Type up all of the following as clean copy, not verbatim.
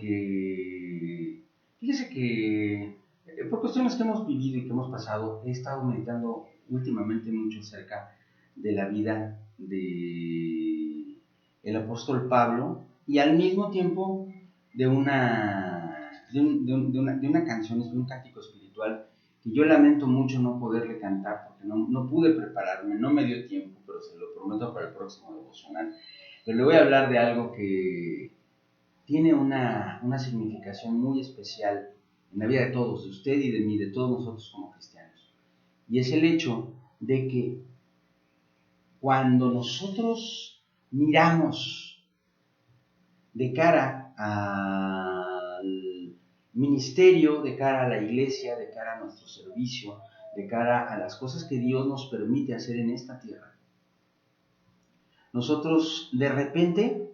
porque fíjese que por cuestiones que hemos vivido y que hemos pasado, he estado meditando últimamente mucho acerca de la vida de el apóstol Pablo y al mismo tiempo de una canción, de un cántico espiritual que yo lamento mucho no poderle cantar porque no pude prepararme, no me dio tiempo, pero se lo prometo para el próximo devocional. Pero le voy a hablar de algo que tiene una significación muy especial en la vida de todos, de usted y de mí, de todos nosotros como cristianos. Y es el hecho de que cuando nosotros miramos de cara al ministerio, de cara a la iglesia, de cara a nuestro servicio, de cara a las cosas que Dios nos permite hacer en esta tierra, nosotros de repente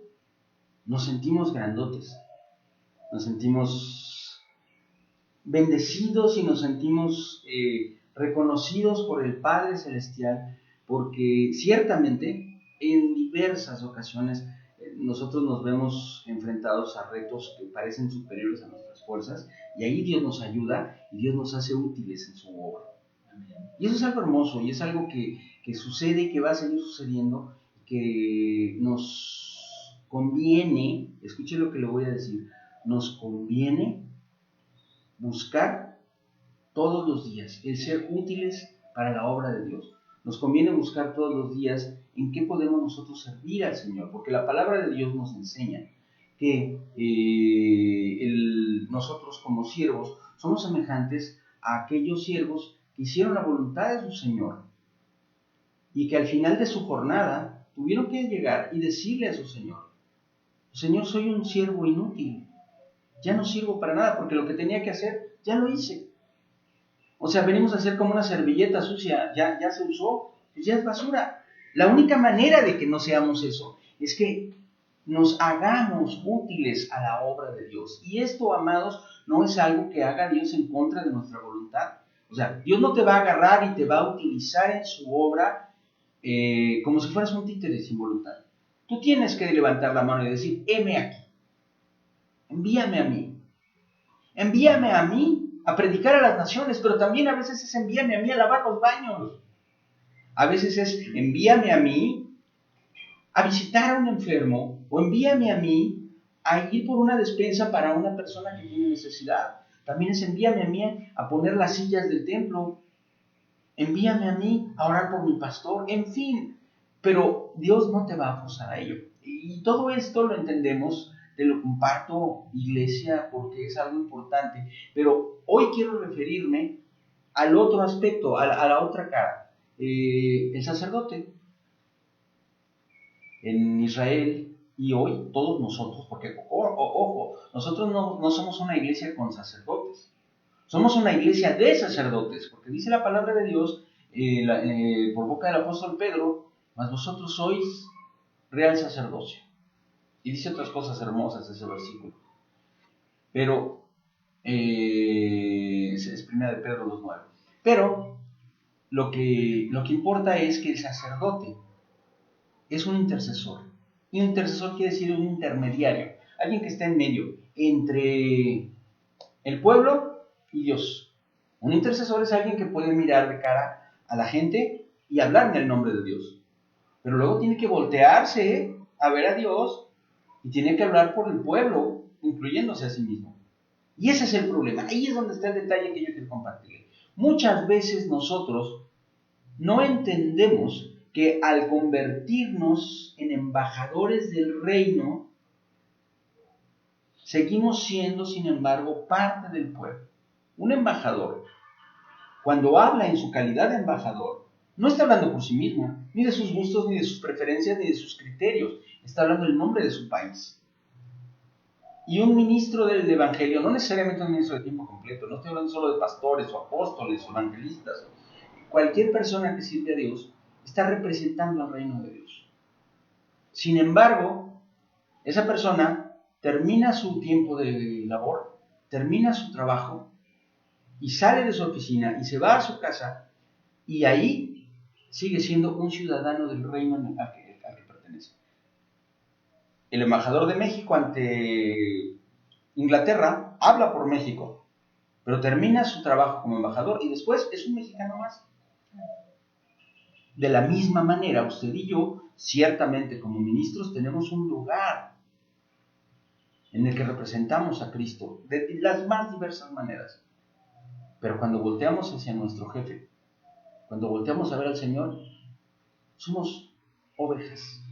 nos sentimos grandotes, nos sentimos bendecidos y nos sentimos reconocidos por el Padre Celestial, porque ciertamente en diversas ocasiones nosotros nos vemos enfrentados a retos que parecen superiores a nuestras fuerzas, y ahí Dios nos ayuda y Dios nos hace útiles en su obra. Y eso es algo hermoso, y es algo que sucede y que va a seguir sucediendo, que nos conviene, escuche lo que le voy a decir, nos conviene buscar todos los días el ser útiles para la obra de Dios. Nos conviene buscar todos los días en qué podemos nosotros servir al Señor, porque la palabra de Dios nos enseña que nosotros como siervos somos semejantes a aquellos siervos que hicieron la voluntad de su Señor y que al final de su jornada tuvieron que llegar y decirle a su Señor: Señor, soy un siervo inútil, ya no sirvo para nada porque lo que tenía que hacer ya lo hice. O sea, venimos a ser como una servilleta sucia, ya se usó, pues ya es basura. La única manera de que no seamos eso es que nos hagamos útiles a la obra de Dios. Y esto, amados, no es algo que haga Dios en contra de nuestra voluntad. O sea, Dios no te va a agarrar y te va a utilizar en su obra como si fueras un títere sin voluntad. Tú tienes que levantar la mano y decir: heme aquí, envíame a mí. Envíame a mí a predicar a las naciones, pero también a veces es envíame a mí a lavar los baños. A veces es envíame a mí a visitar a un enfermo, o envíame a mí a ir por una despensa para una persona que tiene necesidad. También es envíame a mí a poner las sillas del templo. Envíame a mí a orar por mi pastor, en fin. Pero Dios no te va a forzar a ello. Y todo esto lo entendemos, te lo comparto, iglesia, porque es algo importante. Pero hoy quiero referirme al otro aspecto, a la otra cara. El sacerdote en Israel y hoy todos nosotros, porque ojo, nosotros no somos una iglesia con sacerdotes, somos una iglesia de sacerdotes, porque dice la palabra de Dios por boca del apóstol Pedro: mas vosotros sois real sacerdocio. Y dice otras cosas hermosas ese versículo. Pero es primera de Pedro 2:9. Pero lo que importa es que el sacerdote es un intercesor. Y un intercesor quiere decir un intermediario, alguien que está en medio entre el pueblo y Dios. Un intercesor es alguien que puede mirar de cara a la gente y hablar en el nombre de Dios, pero luego tiene que voltearse a ver a Dios y tiene que hablar por el pueblo, incluyéndose a sí mismo. Y ese es el problema. Ahí es donde está el detalle que yo quiero compartir. Muchas veces nosotros no entendemos que al convertirnos en embajadores del reino, seguimos siendo, sin embargo, parte del pueblo. Un embajador, cuando habla en su calidad de embajador, no está hablando por sí mismo, ni de sus gustos, ni de sus preferencias, ni de sus criterios. Está hablando en nombre de su país. Y un ministro del evangelio, no necesariamente un ministro de tiempo completo, no estoy hablando solo de pastores o apóstoles o evangelistas, cualquier persona que sirve a Dios está representando al reino de Dios. Sin embargo, esa persona termina su tiempo de labor, termina su trabajo y sale de su oficina y se va a su casa, y ahí sigue siendo un ciudadano del reino al que pertenece. El embajador de México ante Inglaterra, habla por México, pero termina su trabajo como embajador y después es un mexicano más. De la misma manera, usted y yo, ciertamente como ministros, tenemos un lugar en el que representamos a Cristo de las más diversas maneras. Pero cuando volteamos hacia nuestro jefe, cuando volteamos a ver al Señor, somos ovejas.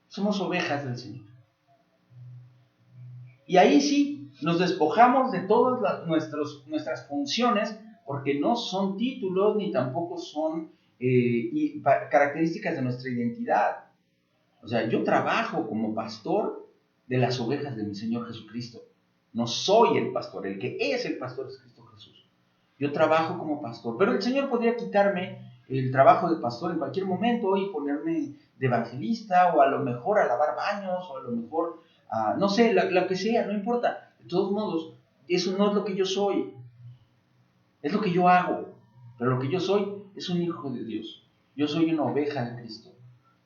Somos ovejas del Señor. Y ahí sí, nos despojamos de todas nuestras funciones, porque no son títulos ni tampoco son características de nuestra identidad. O sea, yo trabajo como pastor de las ovejas de mi Señor Jesucristo. No soy el pastor, el que es el pastor es Cristo Jesús. Yo trabajo como pastor, pero el Señor podría quitarme el trabajo de pastor en cualquier momento y ponerme de evangelista, o a lo mejor a lavar baños, o a lo mejor, no sé, lo que sea, no importa. De todos modos, eso no es lo que yo soy, es lo que yo hago. Pero lo que yo soy es un hijo de Dios. Yo soy una oveja de Cristo.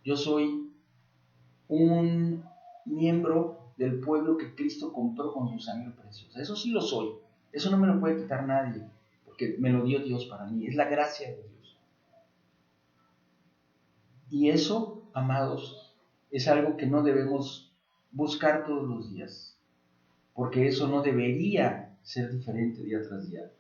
Yo soy un miembro del pueblo que Cristo compró con su sangre preciosa. Eso sí lo soy. Eso no me lo puede quitar nadie, porque me lo dio Dios para mí. Es la gracia de Dios. Y eso, amados, es algo que no debemos buscar todos los días, porque eso no debería ser diferente día tras día.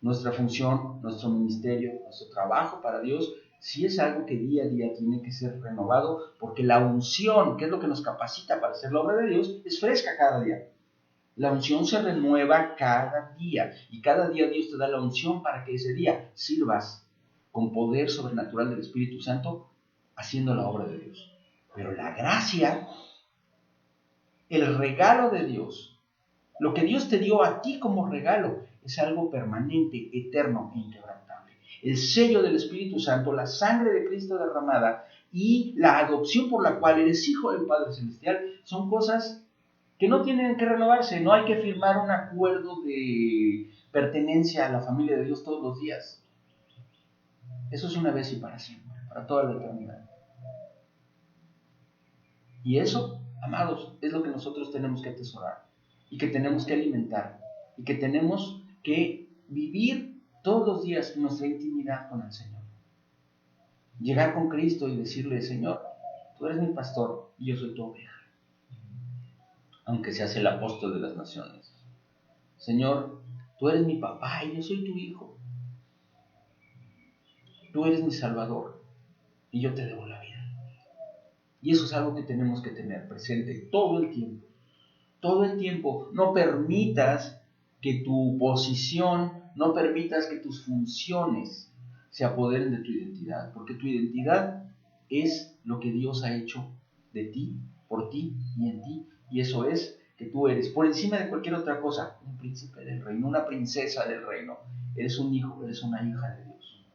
Nuestra función, nuestro ministerio, nuestro trabajo para Dios, sí es algo que día a día tiene que ser renovado, porque la unción, que es lo que nos capacita para hacer la obra de Dios, es fresca cada día. La unción se renueva cada día, y cada día Dios te da la unción para que ese día sirvas con poder sobrenatural del Espíritu Santo, haciendo la obra de Dios. Pero la gracia, el regalo de Dios, lo que Dios te dio a ti como regalo, es algo permanente, eterno e inquebrantable. El sello del Espíritu Santo, la sangre de Cristo derramada y la adopción por la cual eres hijo del Padre Celestial son cosas que no tienen que renovarse. No hay que firmar un acuerdo de pertenencia a la familia de Dios todos los días. Eso es una vez y para siempre, para toda la eternidad. Y eso, amados, es lo que nosotros tenemos que atesorar y que tenemos que alimentar y que tenemos que vivir todos los días nuestra intimidad con el Señor. Llegar con Cristo y decirle: Señor, tú eres mi pastor y yo soy tu oveja. Aunque seas el apóstol de las naciones. Señor, tú eres mi papá y yo soy tu hijo. Tú eres mi salvador y yo te debo la vida. Y eso es algo que tenemos que tener presente todo el tiempo. Todo el tiempo. No permitas que tu posición, no permitas que tus funciones se apoderen de tu identidad, porque tu identidad es lo que Dios ha hecho de ti, por ti y en ti, y eso es que tú eres, por encima de cualquier otra cosa, un príncipe del reino, una princesa del reino. Eres un hijo, eres una hija de Dios.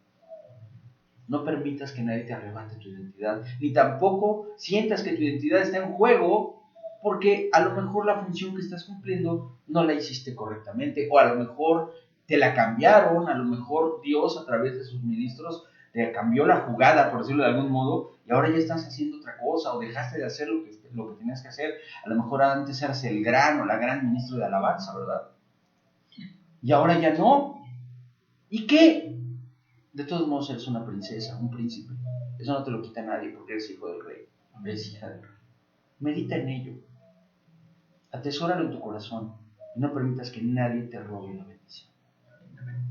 No permitas que nadie te arrebate tu identidad, ni tampoco sientas que tu identidad está en juego, porque a lo mejor la función que estás cumpliendo no la hiciste correctamente, o a lo mejor te la cambiaron, a lo mejor Dios a través de sus ministros te cambió la jugada, por decirlo de algún modo, y ahora ya estás haciendo otra cosa, o dejaste de hacer lo que tenías que hacer. A lo mejor antes eras el gran o la gran ministro de alabanza, ¿verdad? Y ahora ya no. ¿Y qué? De todos modos eres una princesa, un príncipe. Eso no te lo quita nadie, porque eres hijo del rey, eres hija del rey. Medita en ello, atesóralo en tu corazón y no permitas que nadie te robe la bendición.